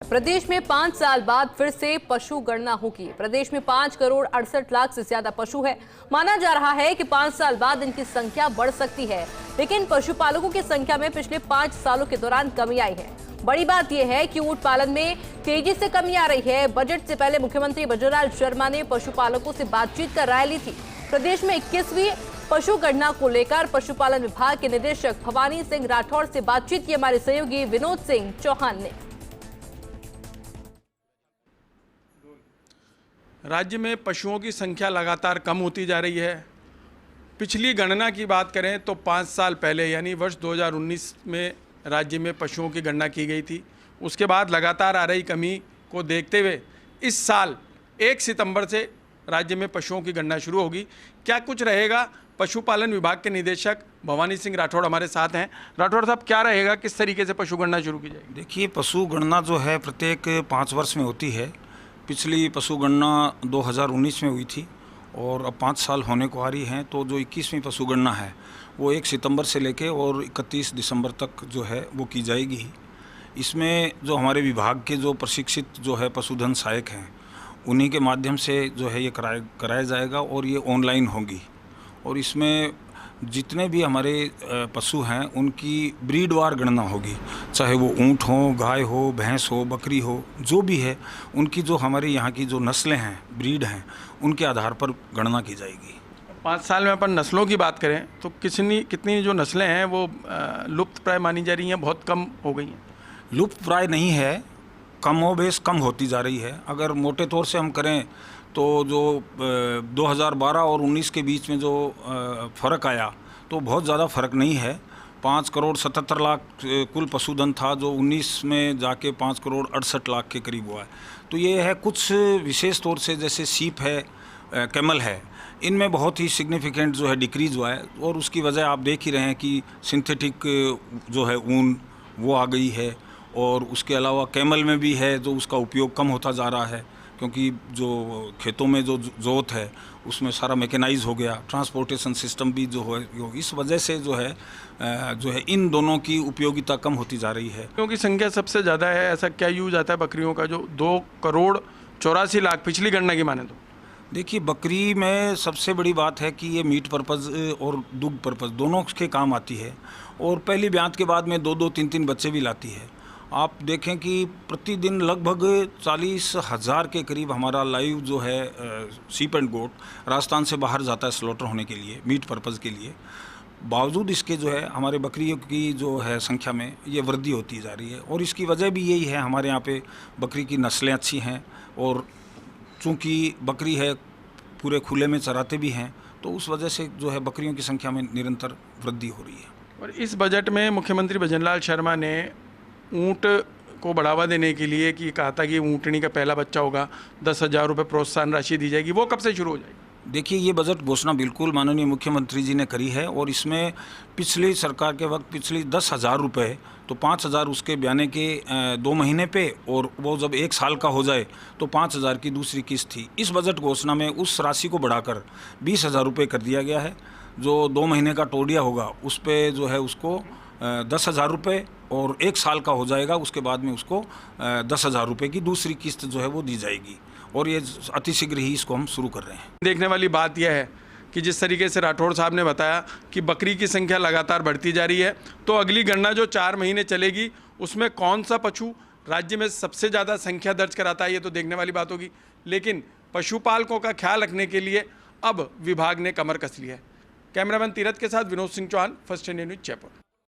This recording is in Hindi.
प्रदेश में 5 साल बाद फिर से पशु गणना होगी। प्रदेश में 5 करोड़ 68 लाख से ज्यादा पशु है। माना जा रहा है कि 5 साल बाद इनकी संख्या बढ़ सकती है, लेकिन पशुपालकों की संख्या में पिछले 5 सालों के दौरान कमी आई है। बड़ी बात यह है कि ऊंट पालन में तेजी से कमी आ रही है। बजट से पहले मुख्यमंत्री बजरलाल शर्मा ने पशुपालकों से बातचीत कर राय ली थी। प्रदेश में 21वीं पशु गणना को लेकर पशुपालन विभाग के निदेशक भवानी सिंह राठौड़ से बातचीत की हमारे सहयोगी विनोद सिंह चौहान ने। राज्य में पशुओं की संख्या लगातार कम होती जा रही है। पिछली गणना की बात करें तो 5 साल पहले यानी वर्ष 2019 में राज्य में पशुओं की गणना की गई थी। उसके बाद लगातार आ रही कमी को देखते हुए इस साल 1 सितंबर से राज्य में पशुओं की गणना शुरू होगी। क्या कुछ रहेगा? पशुपालन विभाग के निदेशक भवानी सिंह राठौड़ हमारे साथ हैं। राठौड़ साहब, क्या रहेगा, किस तरीके से पशु गणना शुरू की जाएगी? देखिए, पशु गणना जो है प्रत्येक 5 वर्ष में होती है। पिछली पशु गणना 2019 में हुई थी और अब 5 साल होने को आ रही हैं। तो जो 21वीं पशु गणना है वो 1 सितंबर से लेके और 31 दिसंबर तक जो है वो की जाएगी। इसमें जो हमारे विभाग के जो प्रशिक्षित जो है पशुधन सहायक हैं, उन्हीं के माध्यम से जो है ये कराया जाएगा और ये ऑनलाइन होगी। और इसमें जितने भी हमारे पशु हैं उनकी ब्रीड वार गणना होगी, चाहे वो ऊँट हो, गाय हो, भैंस हो, बकरी हो, जो भी है उनकी जो हमारे यहाँ की जो नस्लें हैं, ब्रीड हैं, उनके आधार पर गणना की जाएगी। 5 साल में अपन नस्लों की बात करें तो कितनी जो नस्लें हैं वो लुप्त प्राय मानी जा रही हैं, बहुत कम हो गई हैं। लुप्त प्राय नहीं है, कमोबेश कम होती जा रही है। अगर मोटे तौर से हम करें तो जो 2012 और 19 के बीच में जो फ़र्क आया तो बहुत ज़्यादा फ़र्क नहीं है। 5 करोड़ 77 लाख कुल पशुधन था, जो 19 में जाके 5 करोड़ 68 लाख के करीब हुआ है। तो ये है, कुछ विशेष तौर से जैसे सीप है, कैमल है, इनमें बहुत ही सिग्निफिकेंट जो है डिक्रीज़ हुआ है। और उसकी वजह आप देख ही रहे हैं कि सिंथेटिक जो है ऊन वो आ गई है। और उसके अलावा कैमल में भी है जो उसका उपयोग कम होता जा रहा है, क्योंकि जो खेतों में जो जोत है उसमें सारा मैकेनाइज हो गया। ट्रांसपोर्टेशन सिस्टम भी जो है, इस वजह से जो है इन दोनों की उपयोगिता कम होती जा रही है। क्योंकि संख्या सबसे ज़्यादा है, ऐसा क्या यूज आता है बकरियों का जो 2 करोड़ 84 लाख पिछली गणना की माने तो? देखिए, बकरी में सबसे बड़ी बात है कि ये मीट पर्पज़ और दुग्ध पर्पज़ दोनों के काम आती है। और पहली ब्यात के बाद में 2-2, 3-3 बच्चे भी लाती है। आप देखें कि प्रतिदिन लगभग 40,000 के करीब हमारा लाइव जो है सीप एंड गोट राजस्थान से बाहर जाता है स्लॉटर होने के लिए, मीट पर्पज़ के लिए। बावजूद इसके जो है हमारे बकरियों की जो है संख्या में ये वृद्धि होती जा रही है। और इसकी वजह भी यही है, हमारे यहाँ पे बकरी की नस्लें अच्छी हैं और चूँकि बकरी है पूरे खुले में चराते भी हैं, तो उस वजह से जो है बकरियों की संख्या में निरंतर वृद्धि हो रही है। और इस बजट में मुख्यमंत्री बजरलाल शर्मा ने ऊँट को बढ़ावा देने के लिए कि कहा था कि ऊँटनी का पहला बच्चा होगा, 10,000 रुपये प्रोत्साहन राशि दी जाएगी। वो कब से शुरू हो जाएगी? देखिए, ये बजट घोषणा बिल्कुल माननीय मुख्यमंत्री जी ने करी है। और इसमें पिछली सरकार के वक्त पिछली 10,000 रुपये, तो 5,000 उसके बयाने के 2 महीने पे, और वो जब 1 साल का हो जाए तो 5,000 की दूसरी किस्त थी। इस बजट घोषणा में उस राशि को बढ़ाकर 20,000 रुपये कर दिया गया है। जो 2 महीने का टोडिया होगा उस पर जो है उसको 10,000 रुपये, और 1 साल का हो जाएगा उसके बाद में उसको 10,000 रुपये की दूसरी किस्त जो है वो दी जाएगी। और ये अतिशीघ्र ही इसको हम शुरू कर रहे हैं। देखने वाली बात यह है कि जिस तरीके से राठौड़ साहब ने बताया कि बकरी की संख्या लगातार बढ़ती जा रही है, तो अगली गणना जो 4 महीने चलेगी उसमें कौन सा पशु राज्य में सबसे ज़्यादा संख्या दर्ज कराता है, ये तो देखने वाली बात होगी। लेकिन पशुपालकों का ख्याल रखने के लिए अब विभाग ने कमर कस ली है। कैमरामैन तीरथ के साथ Vinod Singh Chauhan, first India news, Jaipur.